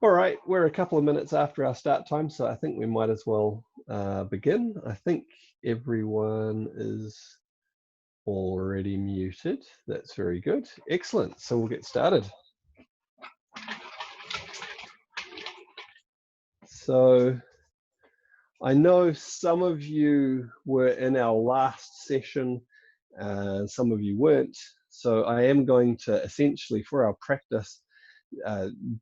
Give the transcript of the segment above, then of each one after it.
All right, we're a couple of minutes after our start time, so I think we might as well begin. I think everyone is already muted. That's very good. Excellent. So we'll get started. So I know some of you were in our last session, some of you weren't. So I am going to essentially, for our practice,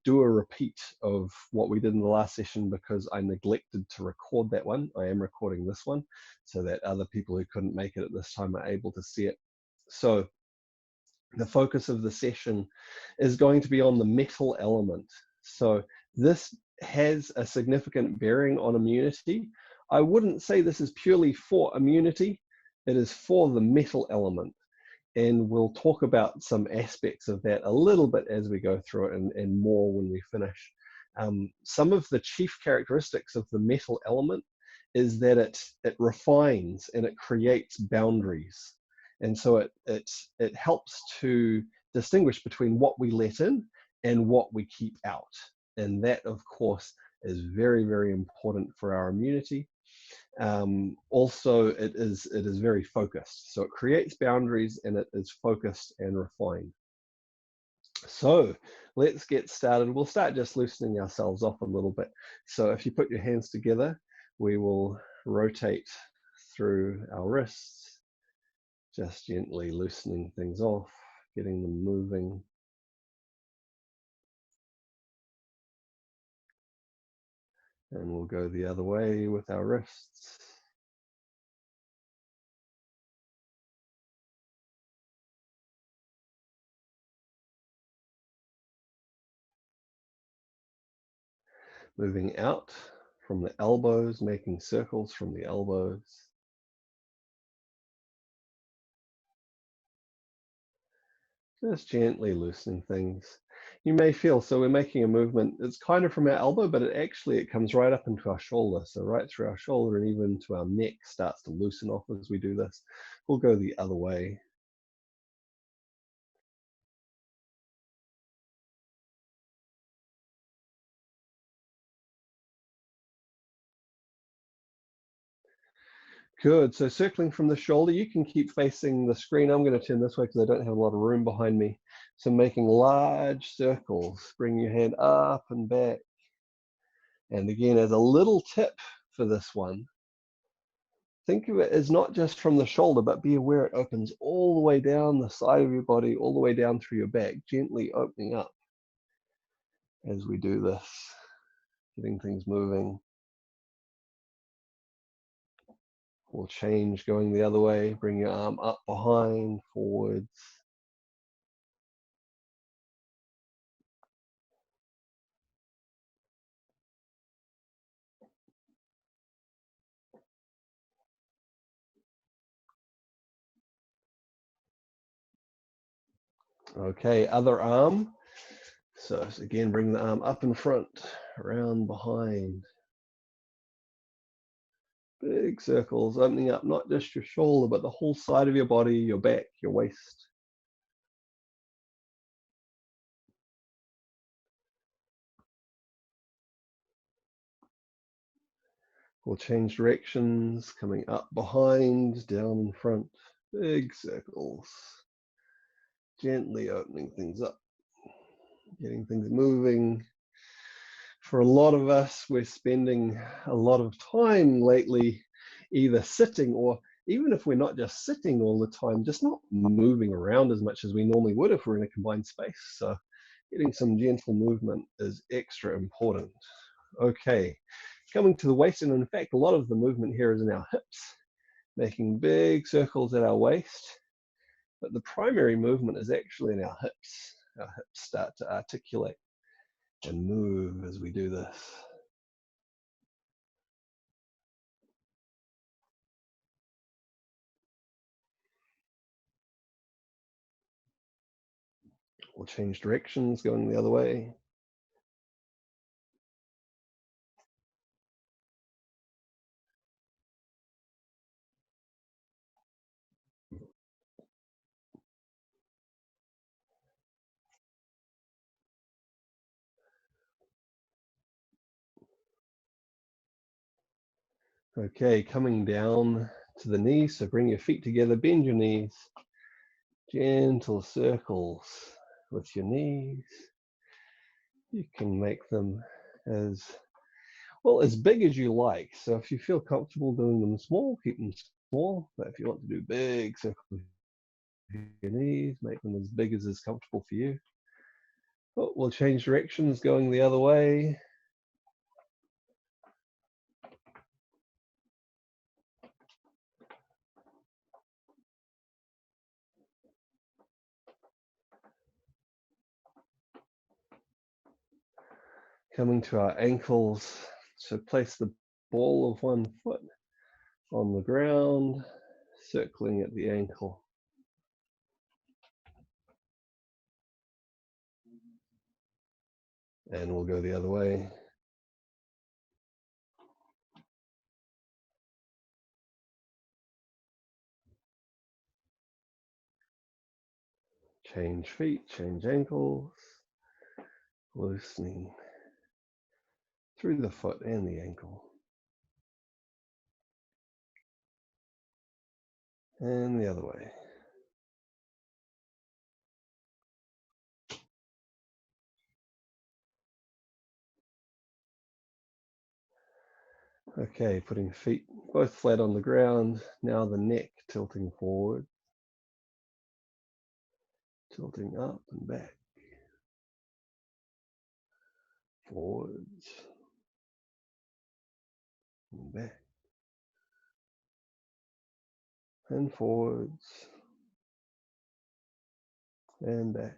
do a repeat of what we did in the last session because I neglected to record that one. I am recording this one so that other people who couldn't make it at this time are able to see it. So the focus of the session is going to be on the metal element. So this has a significant bearing on immunity. I wouldn't say this is purely for immunity. It is for the metal element. And we'll talk about some aspects of that a little bit as we go through it and more when we finish. Some of the chief characteristics of the metal element is that it refines and it creates boundaries. And so it helps to distinguish between what we let in and what we keep out. And that, of course, is very, very important for our immunity. Also, it is very focused. So it creates boundaries and it is focused and refined. So let's get started. We'll start just loosening ourselves off a little bit. So if you put your hands together, we will rotate through our wrists, just gently loosening things off, getting them moving. And we'll go the other way with our wrists. Moving out from the elbows, making circles from the elbows. Just gently loosening things. You may feel, so we're making a movement, it's kind of from our elbow, but it comes right up into our shoulder. So right through our shoulder and even to our neck starts to loosen off as we do this. We'll go the other way. Good, so circling from the shoulder, you can keep facing the screen. I'm going to turn this way because I don't have a lot of room behind me. So making large circles, bring your hand up and back. And again, as a little tip for this one, think of it as not just from the shoulder, but be aware it opens all the way down the side of your body, all the way down through your back, gently opening up as we do this, getting things moving. We'll change going the other way, bring your arm up behind, forwards. Okay, other arm. So again, bring the arm up in front, around behind. Big circles, opening up not just your shoulder, but the whole side of your body, your back, your waist. We'll change directions, coming up behind, down in front. Big circles. Gently opening things up, getting things moving. For a lot of us, we're spending a lot of time lately either sitting or even if we're not just sitting all the time, just not moving around as much as we normally would if we're in a confined space. So getting some gentle movement is extra important. Okay, coming to the waist, and in fact, a lot of the movement here is in our hips, making big circles at our waist. But the primary movement is actually in our hips. Our hips start to articulate and move as we do this. We'll change directions, going the other way. Okay, coming down to the knees, so bring your feet together, bend your knees, gentle circles with your knees. You can make them as big as you like. So if you feel comfortable doing them small, keep them small. But if you want to do big circles with your knees, make them as big as is comfortable for you. Oh, we'll change directions, going the other way. Coming to our ankles, so place the ball of one foot on the ground, circling at the ankle. And we'll go the other way. Change feet, change ankles, loosening through the foot and the ankle. And the other way. Okay, putting feet both flat on the ground. Now the neck tilting forward, tilting up and back, forwards and back, and forwards and back.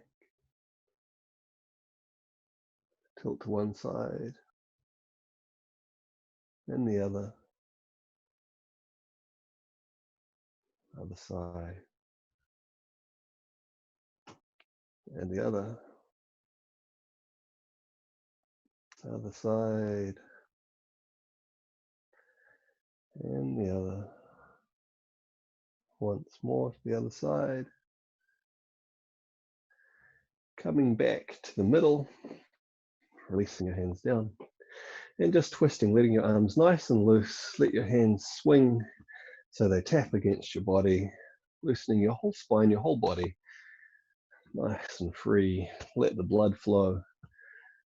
Tilt to one side and the other side, and the other side, and the other. Once more to the other side. Coming back to the middle, releasing your hands down, and just twisting, letting your arms nice and loose. Let your hands swing so they tap against your body, loosening your whole spine, your whole body, nice and free. Let the blood flow.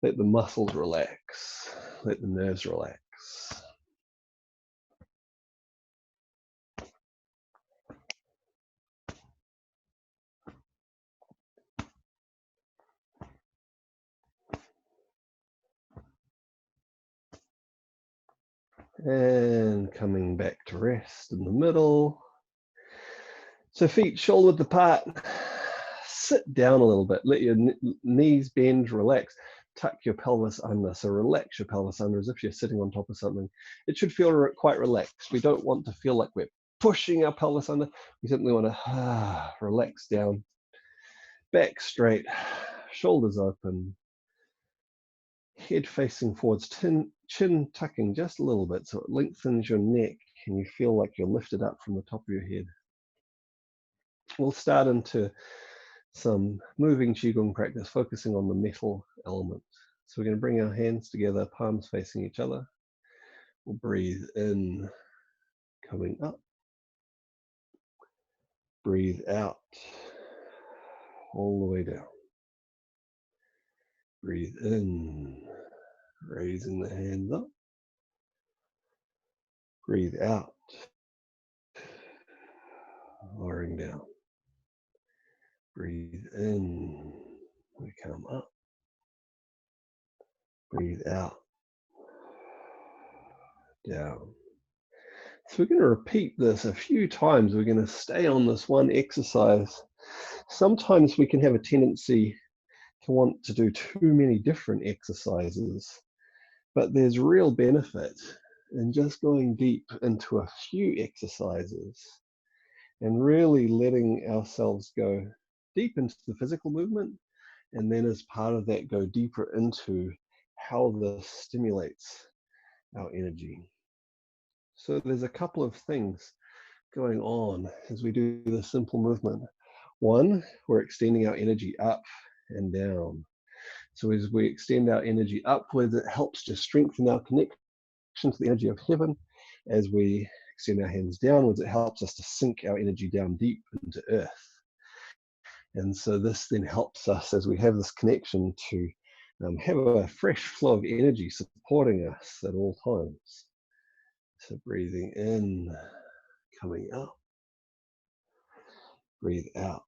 Let the muscles relax. Let the nerves relax. And coming back to rest in the middle. So feet shoulder width apart. Sit down a little bit. Let your knees bend, relax. Tuck your pelvis under. So relax your pelvis under as if you're sitting on top of something. It should feel quite relaxed. We don't want to feel like we're pushing our pelvis under. We simply want to relax down. Back straight, shoulders open. Head facing forwards, chin tucking just a little bit so it lengthens your neck and you feel like you're lifted up from the top of your head. We'll start into some moving Qigong practice, focusing on the metal element. So we're going to bring our hands together, palms facing each other. We'll breathe in, coming up. Breathe out, all the way down. Breathe in, raising the hands up. Breathe out, lowering down. Breathe in, we come up. Breathe out, down. So we're going to repeat this a few times. We're going to stay on this one exercise. Sometimes we can have a tendency to want to do too many different exercises, but there's real benefit in just going deep into a few exercises and really letting ourselves go deep into the physical movement, and then as part of that go deeper into how this stimulates our energy. So there's a couple of things going on as we do this simple movement. One, we're extending our energy up and down. So as we extend our energy upwards, it helps to strengthen our connection to the energy of heaven. As we extend our hands downwards, it helps us to sink our energy down deep into earth. And so this then helps us, as we have this connection, to have a fresh flow of energy supporting us at all times. So breathing in, coming up, breathe out,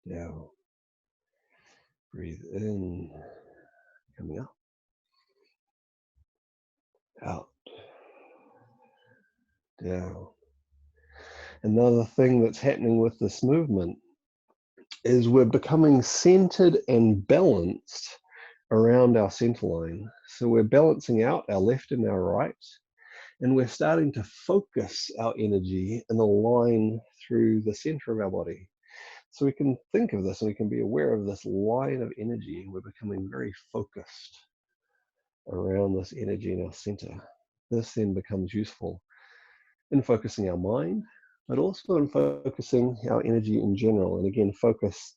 down, breathe in, coming up, out, down. Another thing that's happening with this movement is we're becoming centered and balanced around our center line. So we're balancing out our left and our right, and we're starting to focus our energy in a line through the center of our body. So we can think of this and we can be aware of this line of energy, and we're becoming very focused around this energy in our center. This then becomes useful in focusing our mind, but also in focusing our energy in general. And again, focus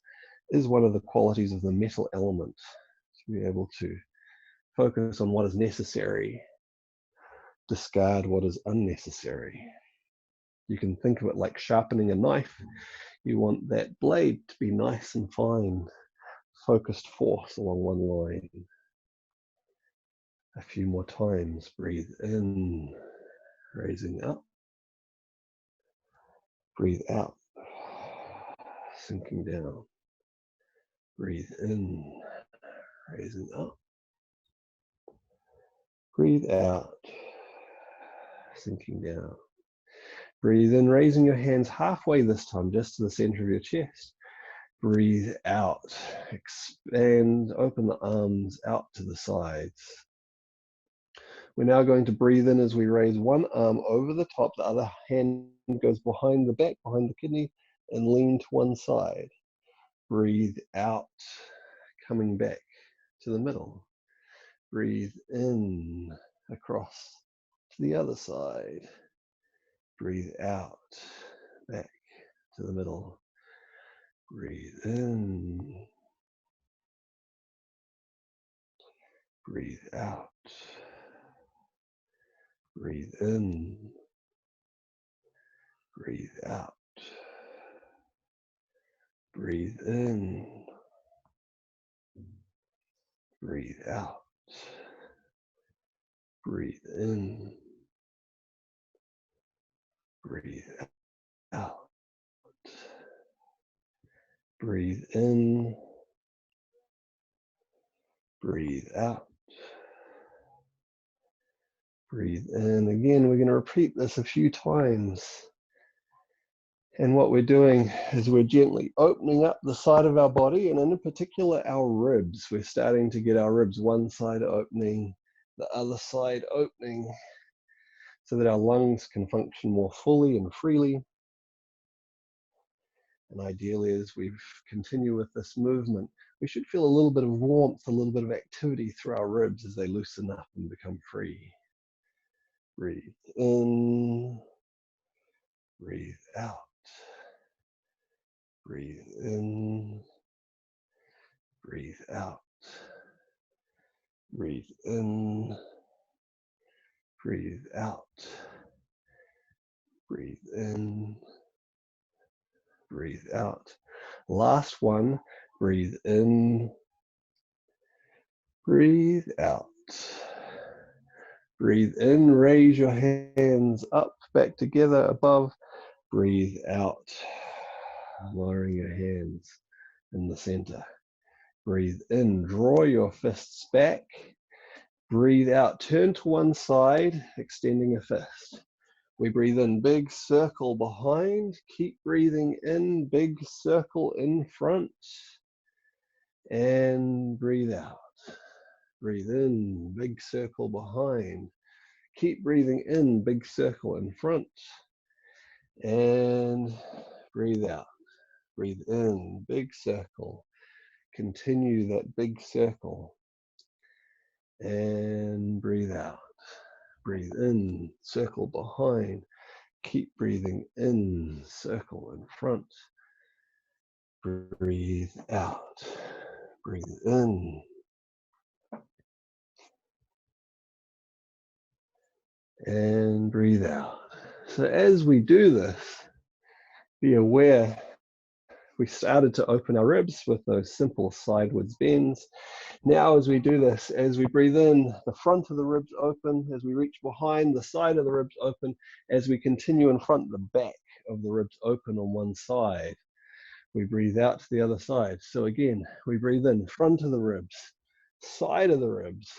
is one of the qualities of the metal element, to be able to focus on what is necessary, discard what is unnecessary. You can think of it like sharpening a knife. You want that blade to be nice and fine, focused force along one line. A few more times. Breathe in, raising up. Breathe out, sinking down. Breathe in, raising up. Breathe out, sinking down. Breathe in, raising your hands halfway this time, just to the center of your chest. Breathe out, expand, open the arms out to the sides. We're now going to breathe in as we raise one arm over the top, the other hand goes behind the back, behind the kidney, and lean to one side. Breathe out, coming back to the middle. Breathe in, across to the other side. Breathe out, back to the middle. Breathe in. Breathe out. Breathe in. Breathe out. Breathe in. Breathe out. Breathe in. Breathe out. Breathe in. Breathe out. Breathe in. Again, we're going to repeat this a few times. And what we're doing is we're gently opening up the side of our body, and in particular our ribs. We're starting to get our ribs one side opening, the other side opening, so that our lungs can function more fully and freely. And ideally, as we continue with this movement, we should feel a little bit of warmth, a little bit of activity through our ribs as they loosen up and become free. Breathe in, breathe out. Breathe in, breathe out. Breathe in, breathe out. Breathe in, breathe out. Last one, breathe in, breathe out. Breathe in, raise your hands up, back together, above. Breathe out, lowering your hands in the center. Breathe in, draw your fists back. Breathe out, turn to one side, extending a fist. We breathe in, big circle behind. Keep breathing in, big circle in front. And breathe out. Breathe in, big circle behind. Keep breathing in, big circle in front. And breathe out. Breathe in, big circle. Continue that big circle. And breathe out. Breathe in, circle behind. Keep breathing in, circle in front. Breathe out. Breathe in. and breathe out. So as we do this, be aware we started to open our ribs with those simple sidewards bends. Now as we do this, as we breathe in, the front of the ribs open, as we reach behind, the side of the ribs open, as we continue in front, the back of the ribs open on one side. We breathe out to the other side. So again, we breathe in, front of the ribs, side of the ribs,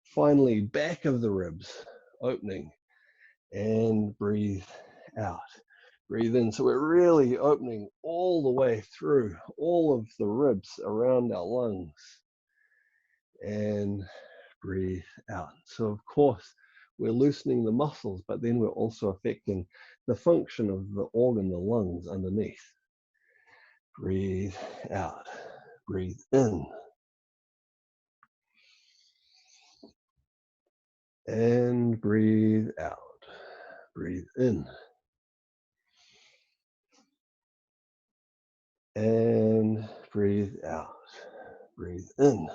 finally back of the ribs, opening, and breathe out. Breathe in. So we're really opening all the way through all of the ribs around our lungs. And breathe out. So of course, we're loosening the muscles, but then we're also affecting the function of the organ, the lungs underneath. Breathe out. Breathe in. And breathe out. Breathe in. And breathe out. Breathe in.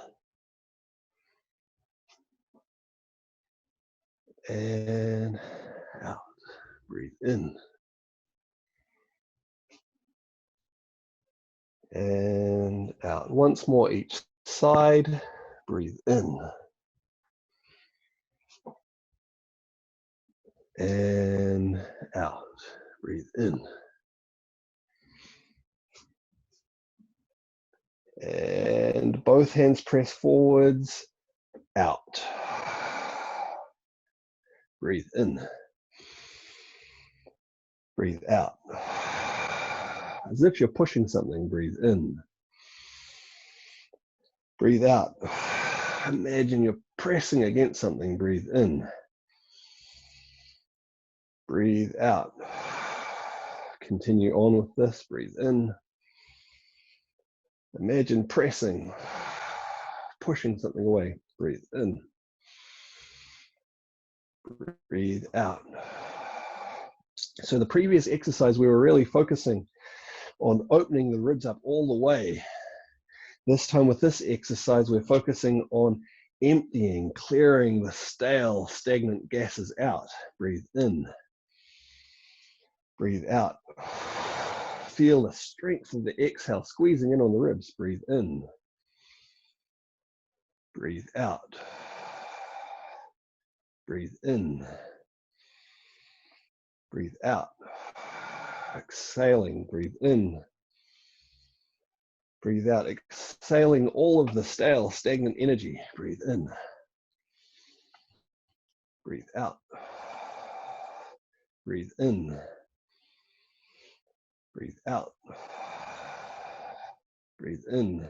And out. Breathe in. And out. Once more each side. Breathe in. And out. Breathe in. And both hands press forwards. Out. Breathe in. Breathe out. As if you're pushing something, breathe in. Breathe out. Imagine you're pressing against something, breathe in. Breathe out. Continue on with this, breathe in. Imagine pressing, pushing something away, breathe in. Breathe out. So the previous exercise, we were really focusing on opening the ribs up all the way. This time with this exercise, we're focusing on emptying, clearing the stale, stagnant gases out. Breathe in. Breathe out. Feel the strength of the exhale squeezing in on the ribs. Breathe in. Breathe out. Breathe in. Breathe out. Exhaling. Breathe in. Breathe out. Exhaling all of the stale, stagnant energy. Breathe in. Breathe out. Breathe in. Breathe out. Breathe in.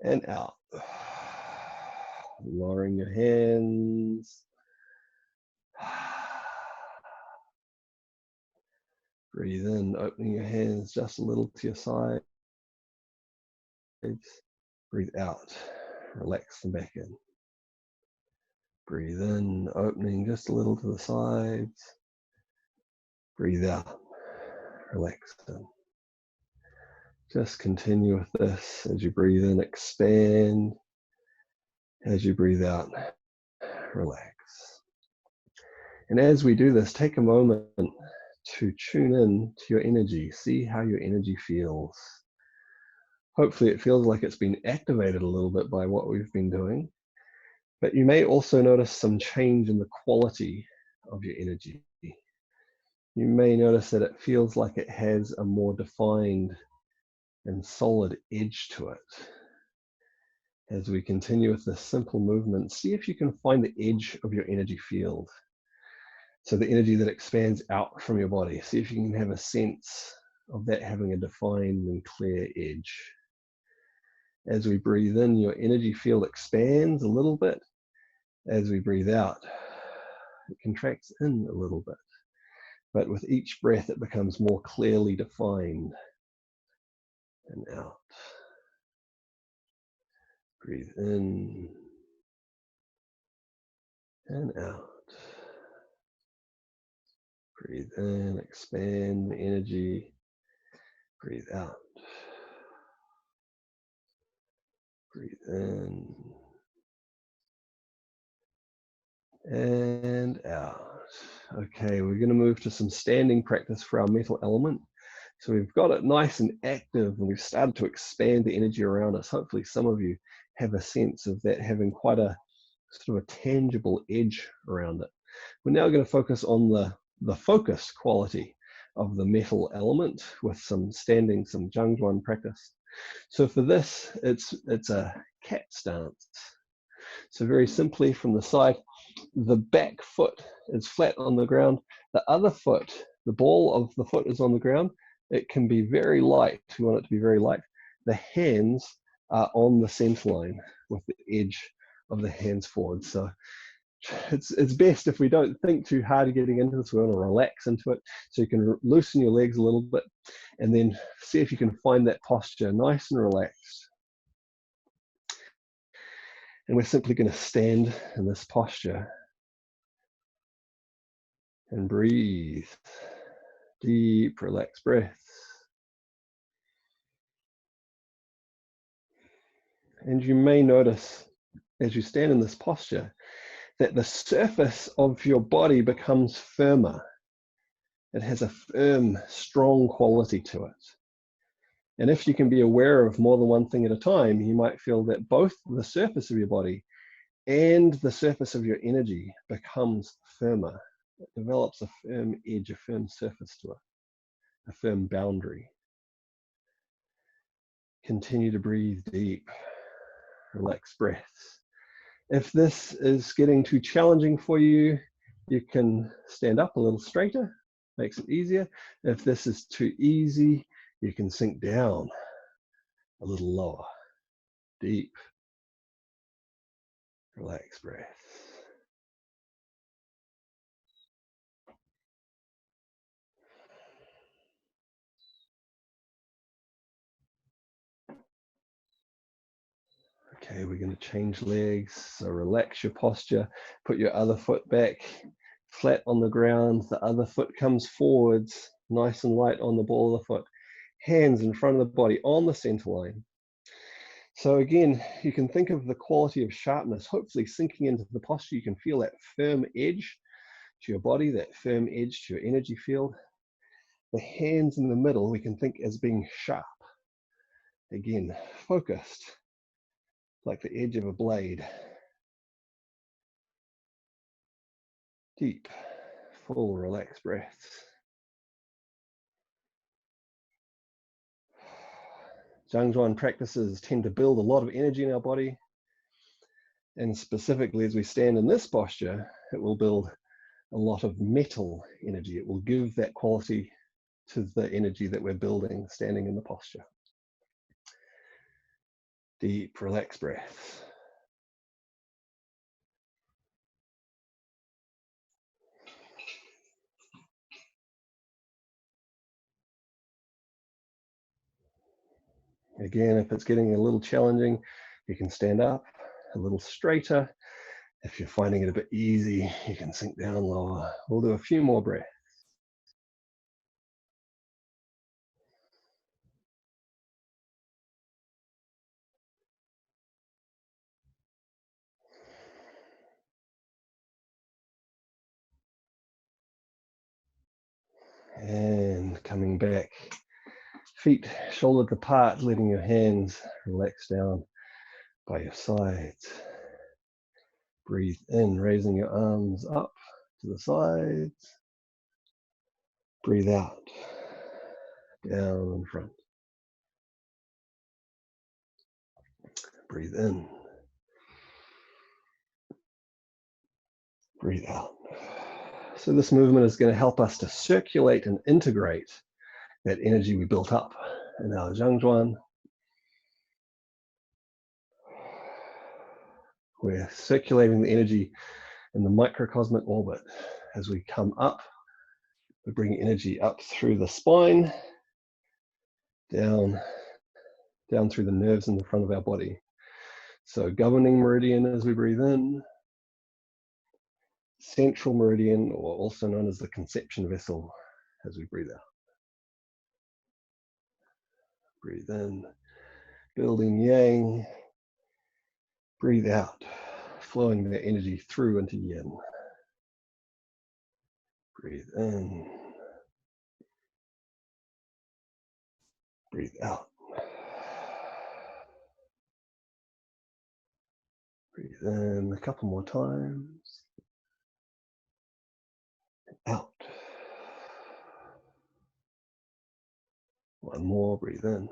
And out. Lowering your hands. Breathe in, opening your hands just a little to your sides. Breathe out, relax them back in. Breathe in, opening just a little to the sides. Breathe out, relax them. Just continue with this. As you breathe in, expand. As you breathe out, relax. And as we do this, take a moment to tune in to your energy. See how your energy feels. Hopefully it feels like it's been activated a little bit by what we've been doing. But you may also notice some change in the quality of your energy. You may notice that it feels like it has a more defined and solid edge to it. As we continue with this simple movement, see if you can find the edge of your energy field. So the energy that expands out from your body. See if you can have a sense of that having a defined and clear edge. As we breathe in, your energy field expands a little bit. As we breathe out, it contracts in a little bit. But with each breath, it becomes more clearly defined. And out. Breathe in and out. Breathe in, expand the energy. Breathe out. Breathe in and out. Okay, we're going to move to some standing practice for our metal element. So we've got it nice and active, and we've started to expand the energy around us. Hopefully some of you have a sense of that having quite a sort of a tangible edge around it. We're now going to focus on the focus quality of the metal element with some Zhangzhuan practice. So for this, it's a cat stance. So very simply from the side, the back foot is flat on the ground. The other foot, the ball of the foot is on the ground. It can be very light. We want it to be very light. The hands are on the center line with the edge of the hands forward. So it's best if we don't think too hard getting into this. We want to relax into it. So you can loosen your legs a little bit and then see if you can find that posture nice and relaxed. And we're simply going to stand in this posture and breathe. Deep, relaxed breaths. And you may notice as you stand in this posture that the surface of your body becomes firmer. It has a firm, strong quality to it. And if you can be aware of more than one thing at a time, you might feel that both the surface of your body and the surface of your energy becomes firmer. It develops a firm edge, a firm surface to it, a firm boundary. Continue to breathe deep, relaxed breaths. If this is getting too challenging for you, you can stand up a little straighter, makes it easier. If this is too easy, you can sink down a little lower. Deep, relaxed breaths. Okay, we're going to change legs. So relax your posture, put your other foot back flat on the ground. The other foot comes forwards, nice and light on the ball of the foot. Hands in front of the body on the center line. So again, you can think of the quality of sharpness, hopefully sinking into the posture. You can feel that firm edge to your body, that firm edge to your energy field. The hands in the middle, we can think as being sharp. Again, focused, like the edge of a blade. Deep, full, relaxed breaths. Zhangzhuan practices tend to build a lot of energy in our body. And specifically, as we stand in this posture, it will build a lot of metal energy. It will give that quality to the energy that we're building, standing in the posture. Deep, relaxed breaths. Again, if it's getting a little challenging, you can stand up a little straighter. If you're finding it a bit easy, you can sink down lower. We'll do a few more breaths. And coming back, feet shoulder apart, letting your hands relax down by your sides. Breathe in, raising your arms up to the sides. Breathe out, down in front. Breathe in. Breathe out. So this movement is going to help us to circulate and integrate that energy we built up in our Zhangzhuan. We're circulating the energy in the microcosmic orbit. As we come up, we bring energy up through the spine, down through the nerves in the front of our body. So governing meridian as we breathe in, central meridian, or also known as the conception vessel, as we breathe out. Breathe in, building yang. Breathe out, flowing the energy through into yin. Breathe in. Breathe out. Breathe in a couple more times. Out. One more, breathe in.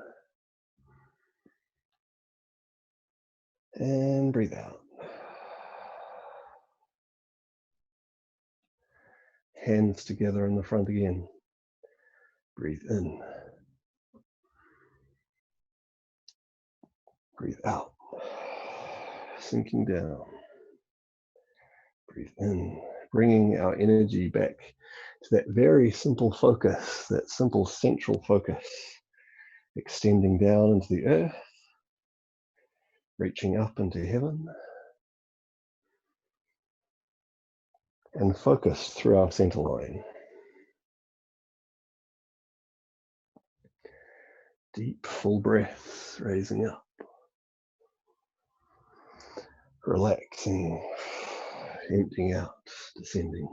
And breathe out. Hands together in the front again. Breathe in. Breathe out. Sinking down. Breathe in. Bringing our energy back to that very simple focus, that simple central focus. Extending down into the earth. Reaching up into heaven. And focus through our center line. Deep, full breaths, raising up. Relaxing, emptying out, descending.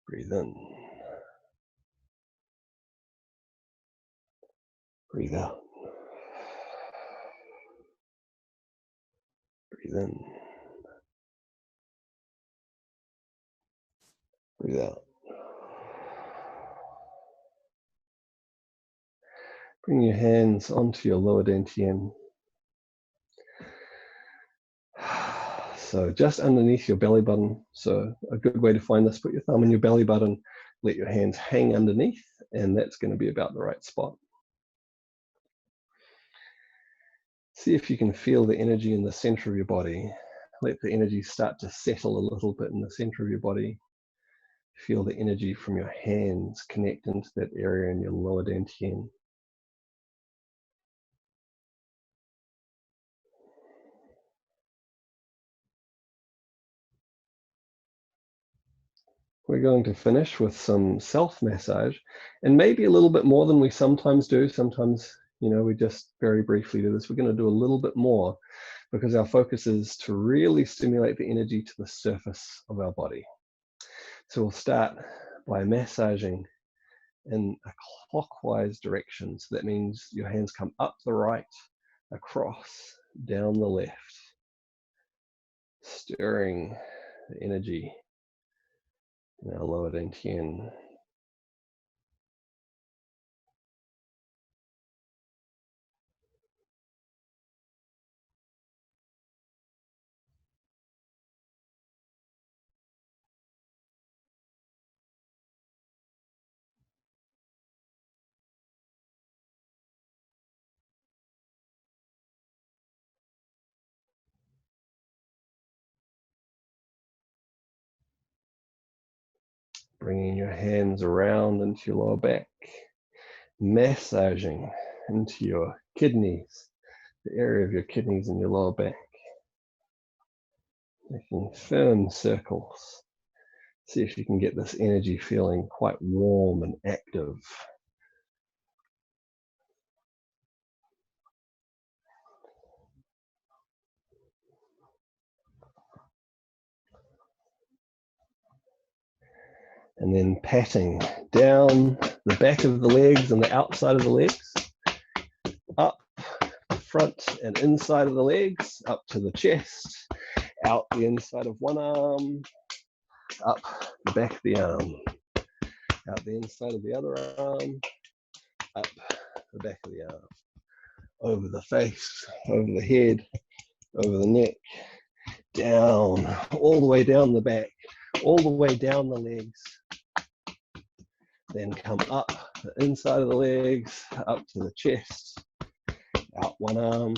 Breathe in. Breathe out. Breathe in. Breathe out. Bring your hands onto your lower dantian. So just underneath your belly button. So a good way to find this, put your thumb in your belly button, let your hands hang underneath, and that's going to be about the right spot. See if you can feel the energy in the center of your body. Let the energy start to settle a little bit in the center of your body. Feel the energy from your hands connect into that area in your lower dantian. We're going to finish with some self-massage, and maybe a little bit more than we sometimes do. Sometimes, we just very briefly do this. We're going to do a little bit more because our focus is to really stimulate the energy to the surface of our body. So we'll start by massaging in a clockwise direction. So that means your hands come up the right, across, down the left, stirring the energy in our lower dantian. Bringing your hands around into your lower back, massaging into your kidneys, the area of your kidneys in your lower back, making firm circles. See if you can get this energy feeling quite warm and active. And then patting down the back of the legs and the outside of the legs, up the front and inside of the legs, up to the chest, out the inside of one arm, up the back of the arm, out the inside of the other arm, up the back of the arm, over the face, over the head, over the neck, down, all the way down the back, all the way down the legs. Then come up the inside of the legs, up to the chest, out one arm,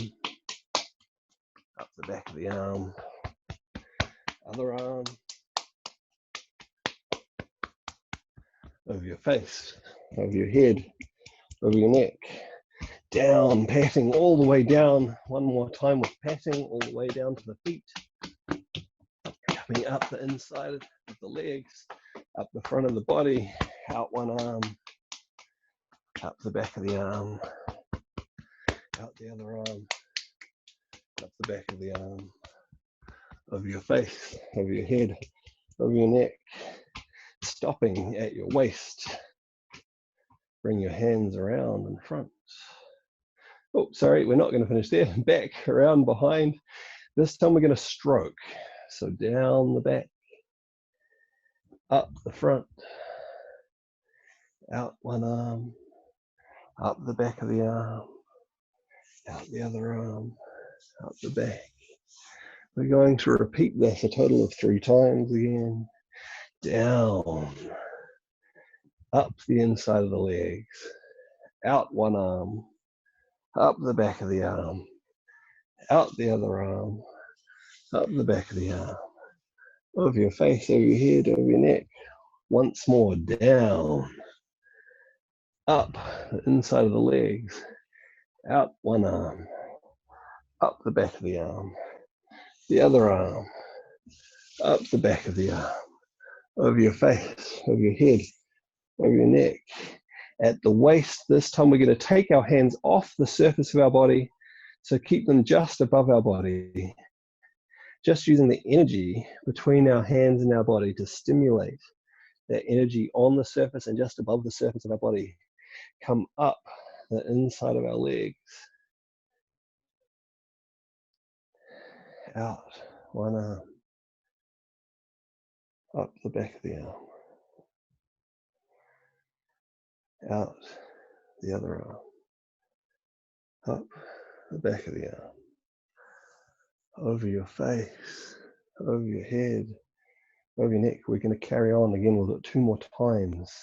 up the back of the arm, other arm, over your face, over your head, over your neck, down, patting all the way down. One more time with patting all the way down to the feet, coming up the inside of the legs, up the front of the body, out one arm, up the back of the arm, out the other arm, up the back of the arm, over your face, over your head, over your neck, stopping at your waist. Bring your hands around in front. Oh, sorry, we're not going to finish there. Back, around, behind. This time we're going to stroke. So down the back, up the front, out one arm, up the back of the arm, out the other arm, up the back. We're going to repeat this a total of 3 times again. Down, up the inside of the legs, out one arm, up the back of the arm, out the other arm, up the back of the arm, over your face, over your head, over your neck. Once more, down, up the inside of the legs, out one arm, up the back of the arm, the other arm, up the back of the arm, over your face, over your head, over your neck. At the waist, this time we're going to take our hands off the surface of our body, so keep them just above our body. Just using the energy between our hands and our body to stimulate that energy on the surface and just above the surface of our body. Come up the inside of our legs. Out one arm. Up the back of the arm. Out the other arm. Up the back of the arm. Over your face. Over your head. Over your neck. We're going to carry on again. We'll do it 2 more times.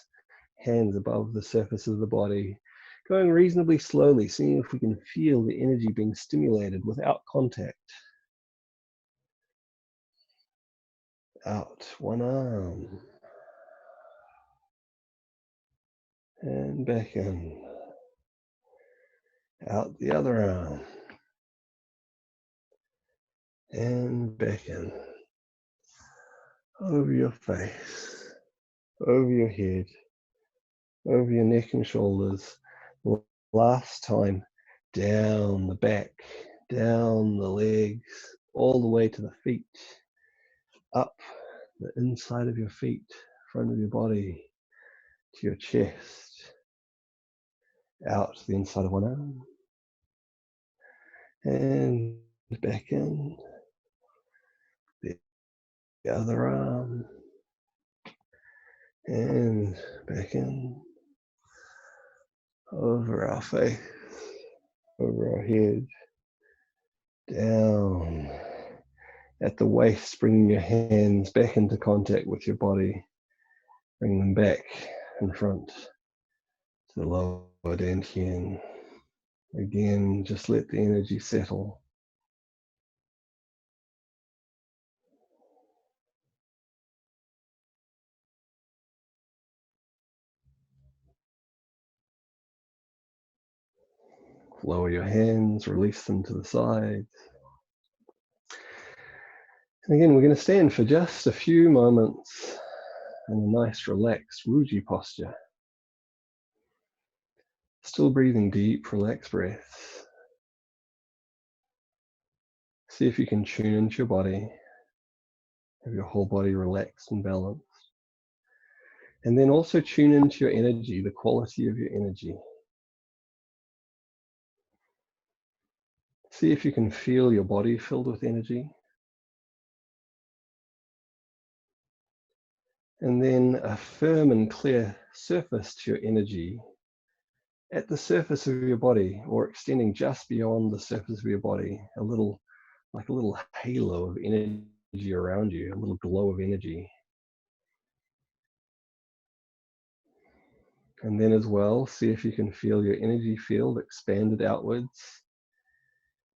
Hands above the surface of the body. Going reasonably slowly, seeing if we can feel the energy being stimulated without contact. Out one arm. And back in. Out the other arm. And back in. Over your face. Over your head. Over your neck and shoulders. Last time. Down the back. Down the legs. All the way to the feet. Up the inside of your feet. Front of your body. To your chest. Out the inside of one arm. And back in. The other arm. And back in. Over our face. Over our head. Down. At the waist, bringing your hands back into contact with your body. Bring them back in front to the lower dantian. Again, just let the energy settle. Lower your hands, release them to the sides. And again, we're going to stand for just a few moments in a nice, relaxed Wuji posture. Still breathing deep, relaxed breaths. See if you can tune into your body, have your whole body relaxed and balanced. And then also tune into your energy, the quality of your energy. See if you can feel your body filled with energy. And then a firm and clear surface to your energy at the surface of your body, or extending just beyond the surface of your body, like a little halo of energy around you, a little glow of energy. And then as well, see if you can feel your energy field expanded outwards.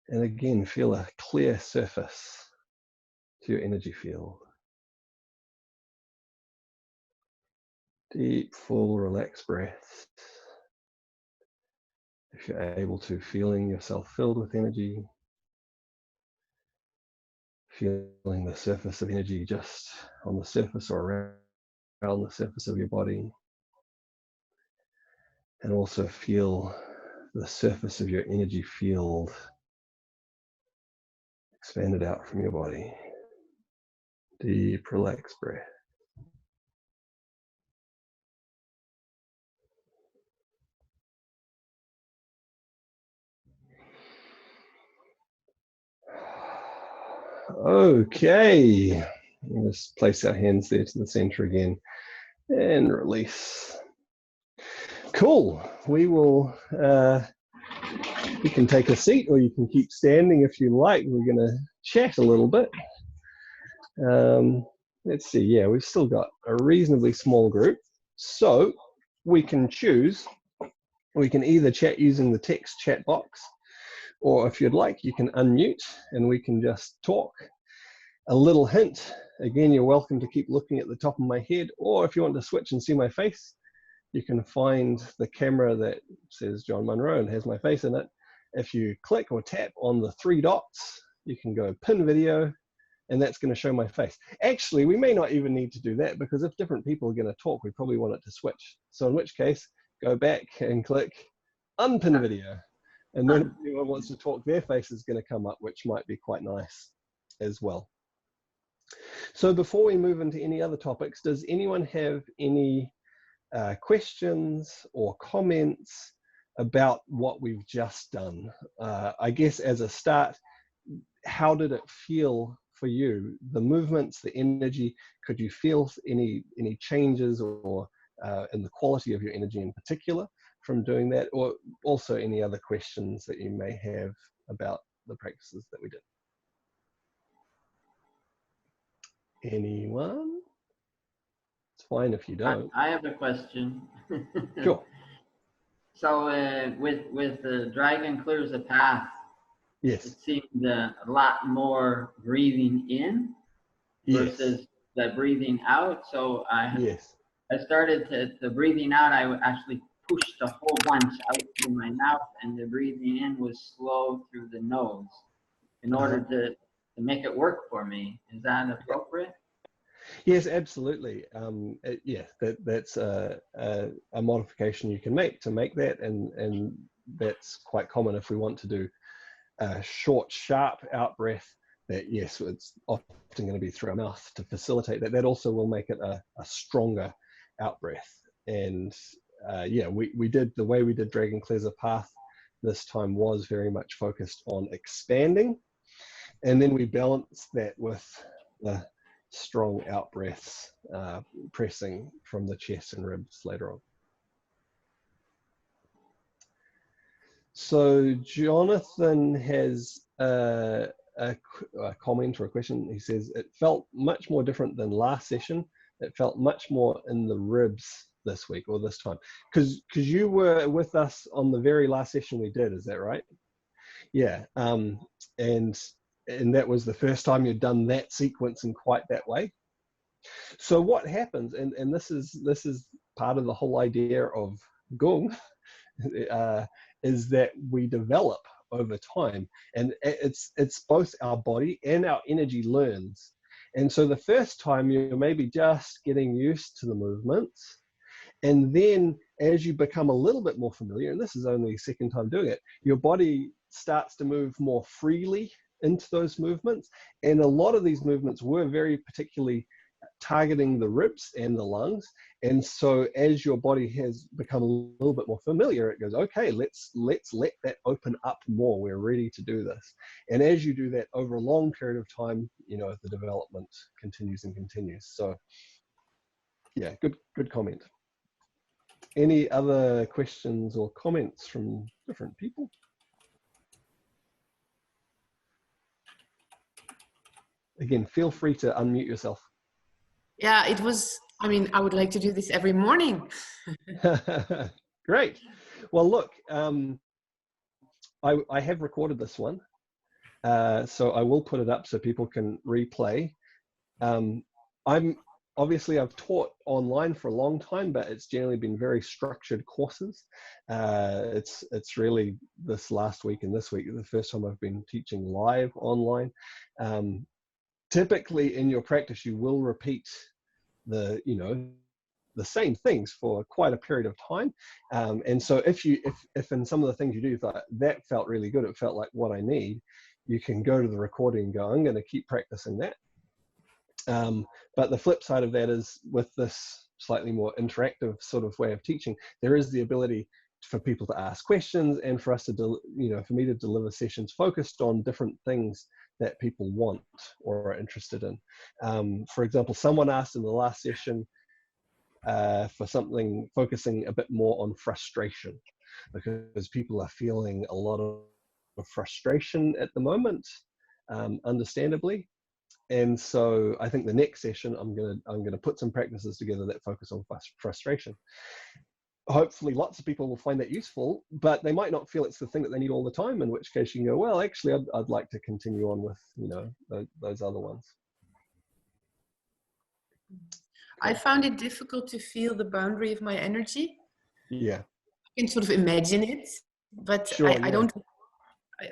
And again, feel a clear surface to your energy field. Deep, full, relaxed breaths. If you're able to, feeling yourself filled with energy. Feeling the surface of energy just on the surface or around the surface of your body. And also feel the surface of your energy field expanded out from your body. Deep, relaxed breath. Okay, let's place our hands there to the center again and release. Cool. We will, you can take a seat or you can keep standing if you like. We're going to chat a little bit. Let's see. Yeah, we've still got a reasonably small group. So we can choose, we can either chat using the text chat box, or if you'd like, you can unmute and we can just talk. A little hint, again, you're welcome to keep looking at the top of my head, or if you want to switch and see my face, you can find the camera that says John Munro and has my face in it. If you click or tap on the 3 dots, you can go pin video, and that's going to show my face. Actually, we may not even need to do that, because if different people are going to talk, we probably want it to switch. So in which case, go back and click unpin video. And then if anyone wants to talk, their face is going to come up, which might be quite nice as well. So before we move into any other topics, does anyone have any questions or comments about what we've just done? I guess as a start, how did it feel for you? The movements, the energy, could you feel any changes or in the quality of your energy in particular from doing that, or also any other questions that you may have about the practices that we did? Anyone? It's fine if you don't. I have a question. Sure. So with the dragon clears the path, Yes. it seemed a lot more breathing in versus Yes. the breathing out. So I started the breathing out. I actually pushed a whole bunch out through my mouth, and the breathing in was slow through the nose in order to make it work for me. Is that appropriate? Yes, absolutely. Yeah, that's a modification you can make to make that, and that's quite common if we want to do a short, sharp out breath. That, yes, it's often going to be through our mouth to facilitate that. That also will make it a stronger out breath. And yeah, we did, the way we did Dragon Clears a Path this time was very much focused on expanding, and then we balanced that with the strong out breaths, pressing from the chest and ribs later on. So Jonathan has a comment or a question. He says, it felt much more different than last session. It felt much more in the ribs this week or this time. Because you were with us on the very last session we did, is that right? Yeah, and that was the first time you'd done that sequence in quite that way. So what happens, and this is part of the whole idea of Qigong, is that we develop over time, and it's both our body and our energy learns. And so the first time you're maybe just getting used to the movements, and then as you become a little bit more familiar, and this is only the second time doing it, your body starts to move more freely into those movements. And a lot of these movements were very particularly targeting the ribs and the lungs. And so as your body has become a little bit more familiar, it goes, okay, let's let that open up more. We're ready to do this. And as you do that over a long period of time, you know, the development continues and continues. So yeah, good comment. Any other questions or comments from different people? Again, feel free to unmute yourself. Yeah, it was, I mean, I would like to do this every morning. Great. Well, look, I have recorded this one, so I will put it up so people can replay. I've taught online for a long time, but it's generally been very structured courses. It's really this last week and this week, the first time I've been teaching live online. Typically in your practice, you will repeat the same things for quite a period of time. And so if in some of the things you do, you thought that felt really good, it felt like what I need, you can go to the recording and go, I'm going to keep practicing that. But the flip side of that is, with this slightly more interactive sort of way of teaching, there is the ability for people to ask questions, and for us to, for me to deliver sessions focused on different things that people want or are interested in. For example, someone asked in the last session for something focusing a bit more on frustration, because people are feeling a lot of frustration at the moment, understandably. And so I think the next session, I'm gonna put some practices together that focus on frustration. Hopefully lots of people will find that useful, but they might not feel it's the thing that they need all the time, in which case you can go, well, actually, I'd like to continue on with, those other ones. I found it difficult to feel the boundary of my energy. Yeah. I can sort of imagine it, but sure, I don't,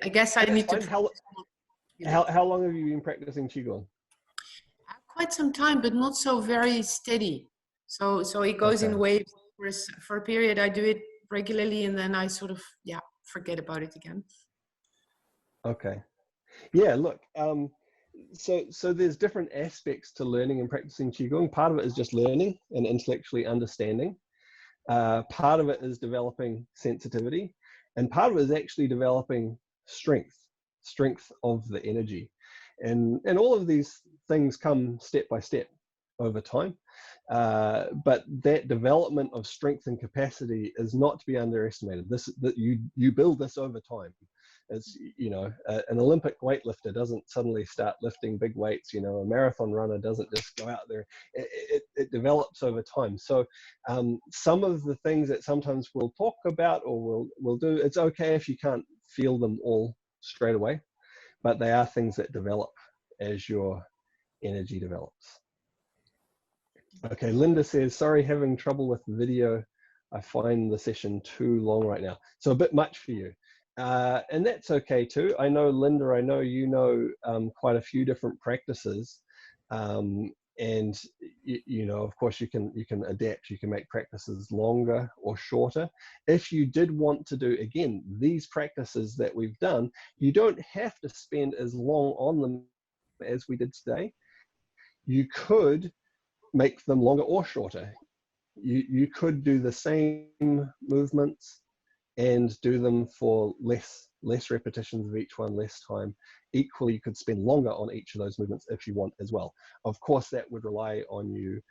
I guess I need to. How long have you been practicing Qigong? Quite some time, but not so very steady. So it goes in waves. For a period, I do it regularly, and then I sort of, forget about it again. Okay. Yeah, look, so there's different aspects to learning and practicing Qigong. Part of it is just learning and intellectually understanding. Part of it is developing sensitivity, and part of it is actually developing strength of the energy. And all of these things come step by step over time. But that development of strength and capacity is not to be underestimated. That you build this over time. As an Olympic weightlifter doesn't suddenly start lifting big weights. A marathon runner doesn't just go out there. It develops over time. So some of the things that sometimes we'll talk about or we'll do, it's okay if you can't feel them all straight away, but they are things that develop as your energy develops. Okay, Linda says, sorry, having trouble with the video. I find the session too long right now. So a bit much for you. And that's okay too. I know, Linda, I know you know quite a few different practices. And of course you can adapt, you can make practices longer or shorter. If you did want to do, again, these practices that we've done, you don't have to spend as long on them as we did today. You could make them longer or shorter. You could do the same movements and do them for less repetitions of each one, less time. Equally, you could spend longer on each of those movements if you want as well. Of course, that would rely on you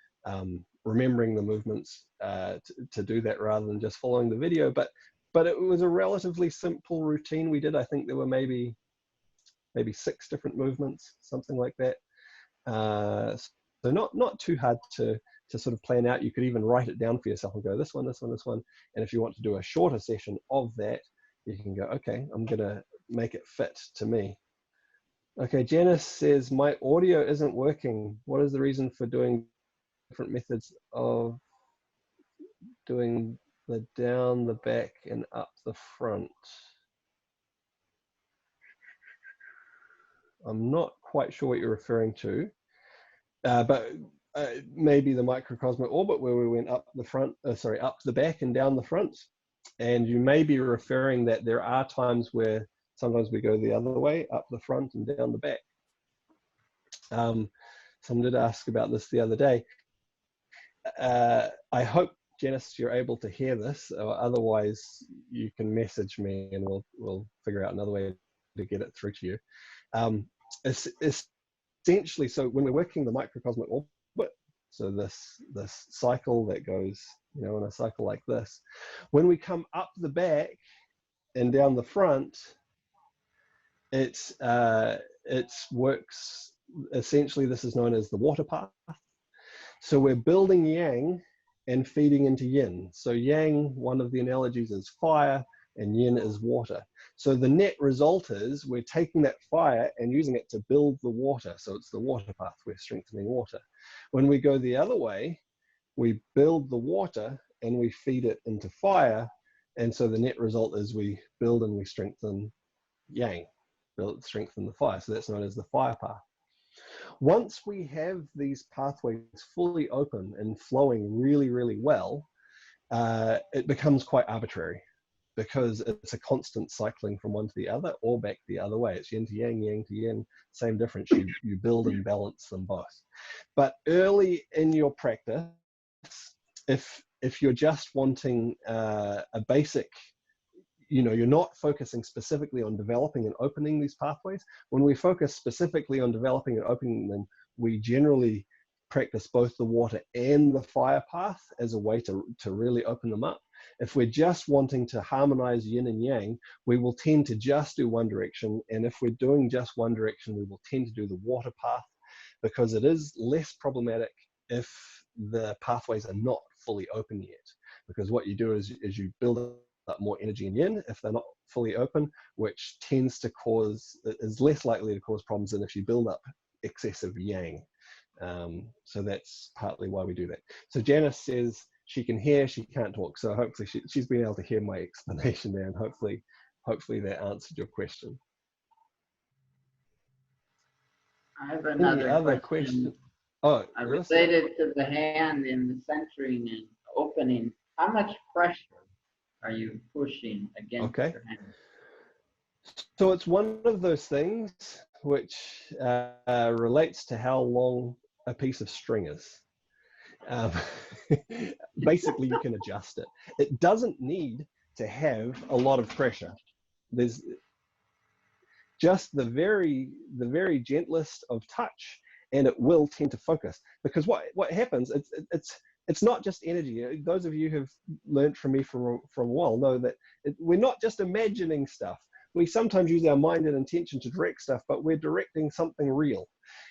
remembering the movements to do that rather than just following the video. But it was a relatively simple routine we did. I think there were maybe 6 different movements, something like that. So not too hard to sort of plan out. You could even write it down for yourself and go, this one, this one, this one. And if you want to do a shorter session of that, you can go, okay, I'm gonna make it fit to me. Okay, Janice says, my audio isn't working. What is the reason for doing different methods of doing the down, the back, and up the front? I'm not quite sure what you're referring to, but maybe the microcosmic orbit where we went up the front, up the back and down the front. And you may be referring that there are times where sometimes we go the other way, up the front and down the back. Someone did ask about this the other day. I hope, Janice, you're able to hear this, or otherwise you can message me and we'll figure out another way to get it through to you. Essentially, so when we're working the microcosmic orbit, so this cycle that goes, in a cycle like this, when we come up the back and down the front, it works. Essentially, this is known as the water path. So we're building yang and feeding into yin. So yang, one of the analogies, is fire, and yin is water. So the net result is we're taking that fire and using it to build the water. So it's the water path, we're strengthening water. When we go the other way, we build the water and we feed it into fire. And so the net result is we build and we strengthen yang, strengthen the fire. So that's known as the fire path. Once we have these pathways fully open and flowing really, really well, it becomes quite arbitrary, because it's a constant cycling from one to the other or back the other way. It's yin to yin, same difference. You build and balance them both. But early in your practice, if if you're just wanting a basic, you're not focusing specifically on developing and opening these pathways. When we focus specifically on developing and opening them, we generally practice both the water and the fire path as a way to really open them up. If we're just wanting to harmonize yin and yang, we will tend to just do one direction. And if we're doing just one direction, we will tend to do the water path, because it is less problematic if the pathways are not fully open yet. Because what you do is you build up more energy in yin if they're not fully open, which tends to is less likely to cause problems than if you build up excessive yang. So that's partly why we do that. So Janice says she can hear, she can't talk. So hopefully she's been able to hear my explanation there, and hopefully that answered your question. I have another question. Oh, related to the hand in the centering and opening. How much pressure are you pushing against your hand? So it's one of those things which relates to how long a piece of string is. Basically, you can adjust it. It doesn't need to have a lot of pressure. There's just the very gentlest of touch, and it will tend to focus. Because what happens, it's not just energy. Those of you who've learned from me for a while know that we're not just imagining stuff. We sometimes use our mind and intention to direct stuff, but we're directing something real.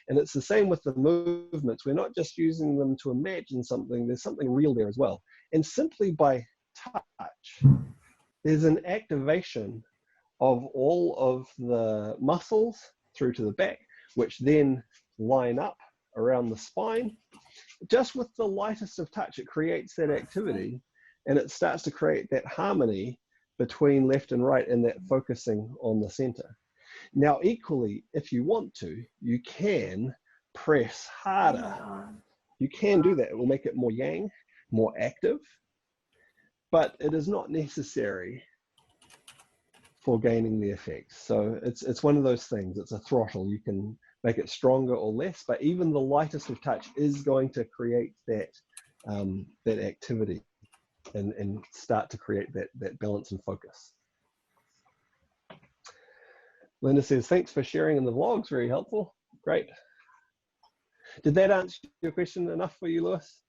And it's the same with the movements. We're not just using them to imagine something. There's something real there as well. And simply by touch, there's an activation of all of the muscles through to the back, which then line up around the spine. Just with the lightest of touch, it creates that activity, and it starts to create that harmony between left and right, and that focusing on the center. Now, equally, if you want to, you can press harder. You can do that. It will make it more yang, more active, but it is not necessary for gaining the effects. So it's one of those things. It's a throttle. You can make it stronger or less, but even the lightest of touch is going to create that that activity and start to create that balance and focus. Linda says, thanks for sharing in the vlogs, very helpful. Great. Did that answer your question enough for you, Lewis?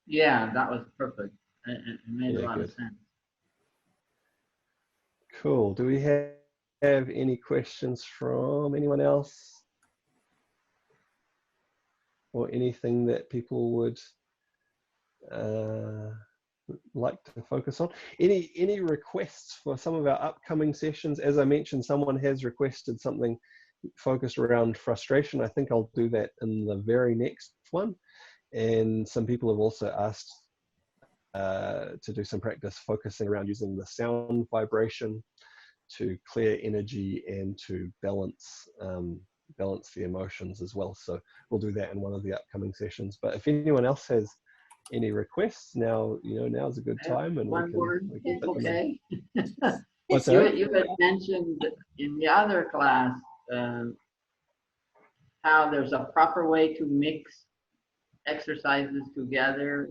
Yeah, that was perfect. It made a lot of sense. Cool. Do we have any questions from anyone else? Or anything that people would like to focus on? Any requests for some of our upcoming sessions? As I mentioned, someone has requested something focused around frustration. I think I'll do that in the very next one. And some people have also asked to do some practice focusing around using the sound vibration to clear energy and to balance the emotions as well. So we'll do that in one of the upcoming sessions. But if anyone else has any requests, now's a good time, and one word is okay. What's that? You had mentioned in the other class how there's a proper way to mix exercises together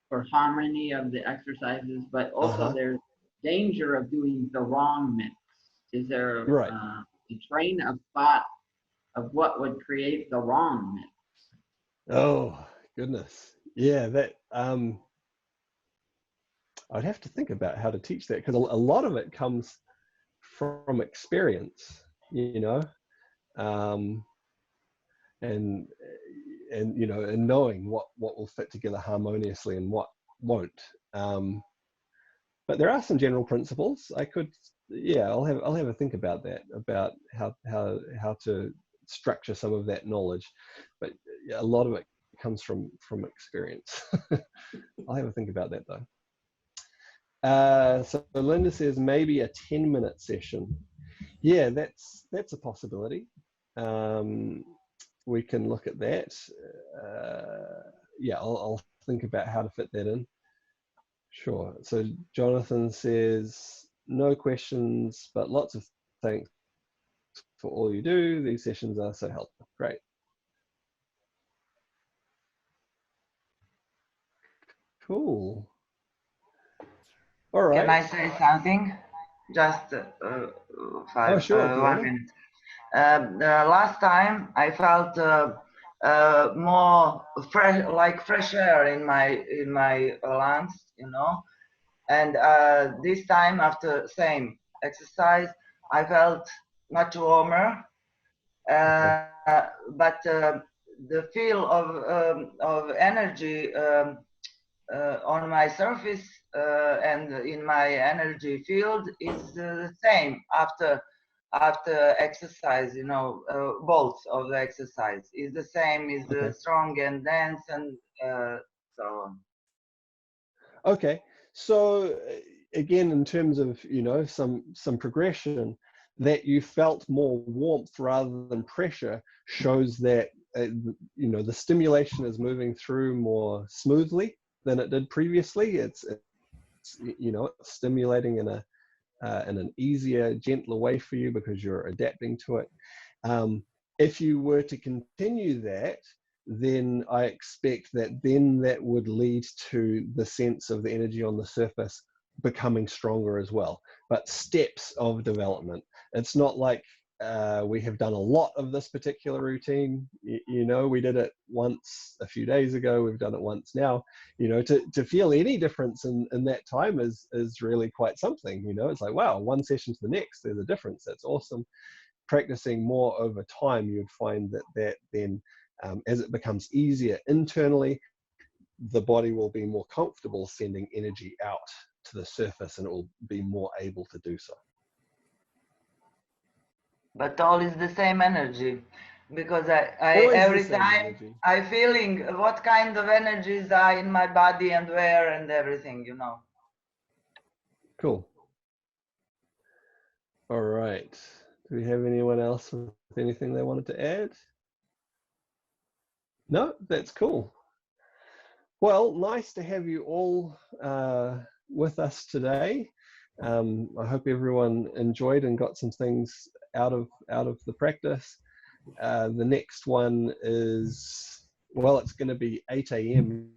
for harmony of the exercises, but also there's danger of doing the wrong mix. Is there a train of thought of what would create the wrong mix? Oh goodness, yeah, that I'd have to think about how to teach that, because a lot of it comes from experience, and knowing what will fit together harmoniously and what won't. But there are some general principles. I'll have a think about that, about how to structure some of that knowledge. But a lot of it comes from experience. I'll have a think about that though. So Linda says maybe a 10-minute session. Yeah, that's a possibility. We can look at that. I'll think about how to fit that in. Sure. So Jonathan says, no questions, but lots of thanks for all you do. These sessions are so helpful. Great. Cool. All right. Can I say something? Just Oh, sure, 1 minute. Last time I felt more fresh, like fresh air in my lungs, you know. And this time, after same exercise, I felt much warmer. Okay. But the feel of energy on my surface and in my energy field is the same after exercise. You know, both of the exercise is the same, is Okay. strong and dense and so on. Okay. So again, in terms of, you know, some progression, that you felt more warmth rather than pressure shows that you know, the stimulation is moving through more smoothly than it did previously. It's you know, it's stimulating in an easier, gentler way for you because you're adapting to it. If you were to continue that, then I expect that then that would lead to the sense of the energy on the surface becoming stronger as well. But steps of development. It's not like we have done a lot of this particular routine. You know, we did it once a few days ago. We've done it once now. You know, to feel any difference in that time is really quite something. You know, it's like, wow, one session to the next, there's a difference. That's awesome. Practicing more over time, you'd find that then as it becomes easier internally, the body will be more comfortable sending energy out to the surface and it will be more able to do so. But all is the same energy, because I Always every the same time energy. I feeling what kind of energies are in my body and where and everything, you know. Cool. All right. Do we have anyone else with anything they wanted to add? No, that's cool. Well, nice to have you all with us today. I hope everyone enjoyed and got some things out of the practice. The next one is, well, it's going to be 8 a.m.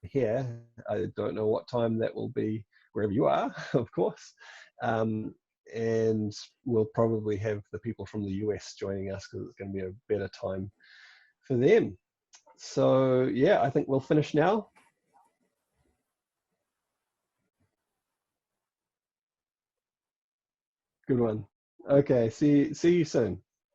here. I don't know what time that will be wherever you are, of course. And we'll probably have the people from the US joining us because it's going to be a better time for them. So yeah, I think we'll finish now. Good one. Okay, see you soon.